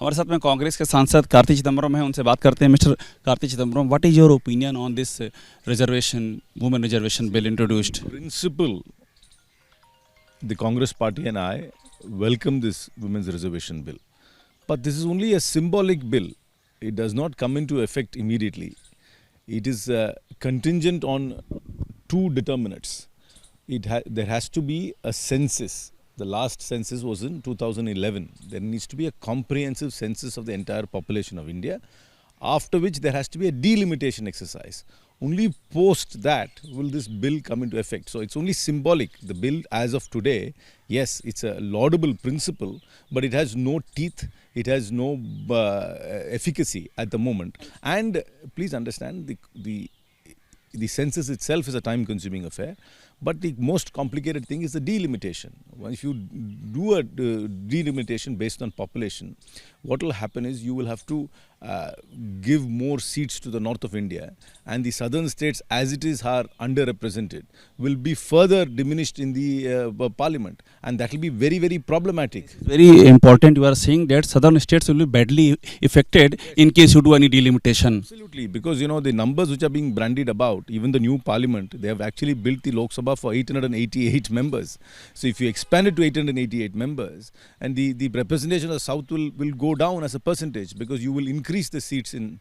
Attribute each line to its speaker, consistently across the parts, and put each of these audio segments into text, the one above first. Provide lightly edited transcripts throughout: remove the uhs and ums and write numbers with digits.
Speaker 1: हमारे साथ में कांग्रेस के सांसद कार्ति चिदम्बरम हैं, उनसे बात करते हैं। Mister Karti Chidambaram, what is your opinion on this reservation, women reservation bill introduced?
Speaker 2: Principle, the Congress party and I welcome this women's reservation bill. But this is only a symbolic bill. It does not come into effect immediately. It is contingent on two determinants. There has to be a census. The last census was in 2011. There needs to be a comprehensive census of the entire population of India, after which there has to be a delimitation exercise. Only post that will this bill come into effect. So it's only symbolic. The bill as of today, yes, it's a laudable principle, but it has no teeth. It has no efficacy at the moment. And please understand, the census itself is a time-consuming affair. But the most complicated thing is the delimitation. If you do a delimitation based on population, what will happen is you will have to give more seats to the north of India, and the southern states, as it is, are underrepresented, will be further diminished in the parliament, and that will be very, very problematic.
Speaker 1: Very important. You are saying that southern states will be badly affected in case you do any delimitation.
Speaker 2: Absolutely, because you know the numbers which are being bandied about, even the new parliament, they have actually built the Lok Sabha for 888 members. So if you expand it to 888 members, and the representation of the south will go down as a percentage, because you will increase the seats in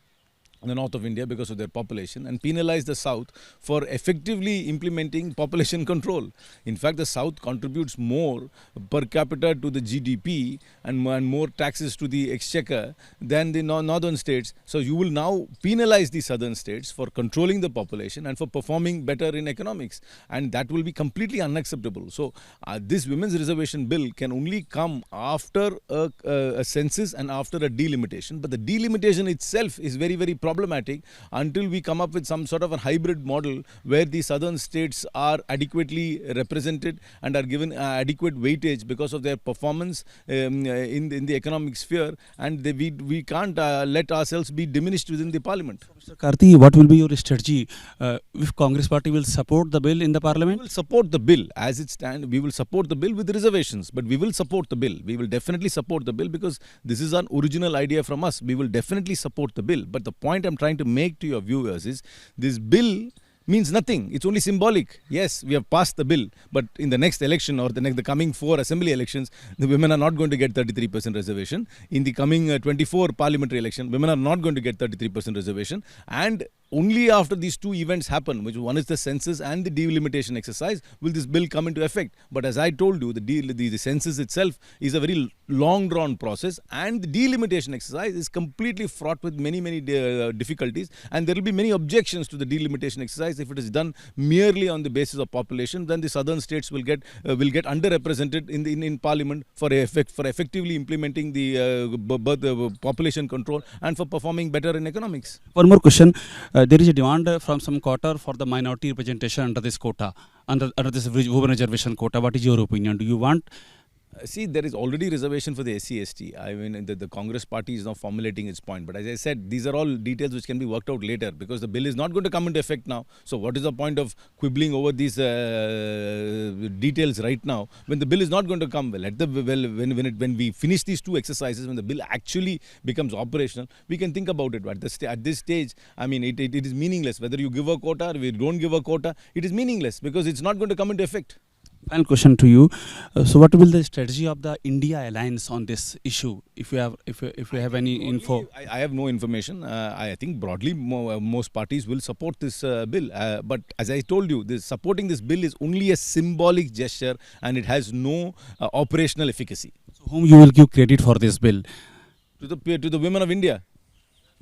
Speaker 2: the north of India because of their population and penalize the south for effectively implementing population control. In fact, the south contributes more per capita to the GDP and more taxes to the exchequer than the northern states. So you will now penalize the southern states for controlling the population and for performing better in economics, and that will be completely unacceptable. So this women's reservation bill can only come after a census and after a delimitation, but the delimitation itself is very, very problematic until we come up with some sort of a hybrid model where the southern states are adequately represented and are given adequate weightage because of their performance in the economic sphere, and we can't let ourselves be diminished within the parliament.
Speaker 1: Mr. Karti, what will be your strategy if Congress party will support the bill in the parliament?
Speaker 2: We will support the bill as it stands. We will support the bill with reservations, but we will support the bill. We will definitely support the bill because this is an original idea from us. We will definitely support the bill. But the point I'm trying to make to your viewers is this bill means nothing. It's only symbolic. Yes, we have passed the bill, but in the next election or the coming 4 assembly elections, the women are not going to get 33% reservation. In the coming 24 parliamentary election, women are not going to get 33% reservation. And only after these two events happen, which one is the census and the delimitation exercise, will this bill come into effect. But as I told you, the census itself is a very long drawn process, and the delimitation exercise is completely fraught with many difficulties, and there will be many objections to the delimitation exercise. If it is done merely on the basis of population, then the southern states will get underrepresented in parliament for effectively implementing the population control and for performing better in economics.
Speaker 1: One more question. There is a demand from some quarter for the minority representation under this quota, under this women reservation quota. What is your opinion? Do you want?
Speaker 2: See, there is already reservation for the SC/ST. I mean, the Congress party is now formulating its point. But as I said, these are all details which can be worked out later because the bill is not going to come into effect now. So what is the point of quibbling over these details right now when the bill is not going to come? When we finish these two exercises, when the bill actually becomes operational, we can think about it. But at this stage, I mean, it is meaningless. Whether you give a quota or you don't give a quota, it is meaningless because it's not going to come into effect.
Speaker 1: Final question to you. So what will the strategy of the India alliance on this issue? If you have any info.
Speaker 2: I have no information. I think broadly most parties will support this bill. But as I told you, supporting this bill is only a symbolic gesture and it has no operational efficacy.
Speaker 1: So whom you will give credit for this bill?
Speaker 2: To the women of India.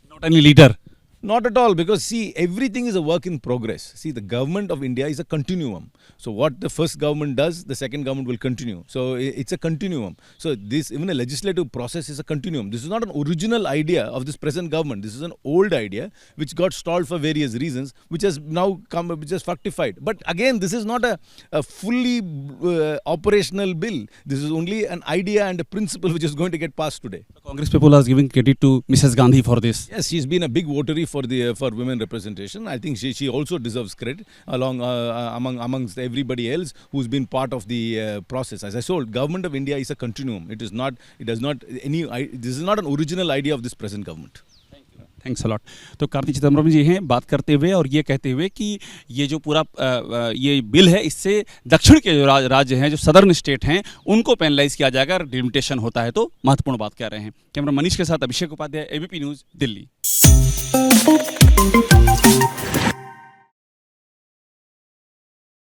Speaker 1: Not any leader.
Speaker 2: Not at all, because see, everything is a work in progress. See, the government of India is a continuum. So what the first government does, the second government will continue. So it's a continuum. So even a legislative process is a continuum. This is not an original idea of this present government. This is an old idea which got stalled for various reasons, which has now which has fructified. But again, this is not a fully operational bill. This is only an idea and a principle which is going to get passed today.
Speaker 1: The Congress people are giving credit to Mrs. Gandhi for this.
Speaker 2: Yes, she's been a big votary for women representation. I think she also deserves credit amongst everybody else who's been part of the process. As I told, government of India is a continuum. This is not an original idea of this present government.
Speaker 1: Thanks a lot. तो कार्ति चिदम्बरम जी हैं बात करते हुए और ये कहते हुए कि ये जो पूरा ये बिल है इससे दक्षिण के जो राज्य हैं, जो सदर्न स्टेट हैं, उनको पेनलाइज किया जाएगा अगर डिलिमिटेशन होता है तो। महत्वपूर्ण बात कह रहे हैं। कैमरा मनीष के साथ अभिषेक उपाध्याय, एबीपी न्यूज़, दिल्ली।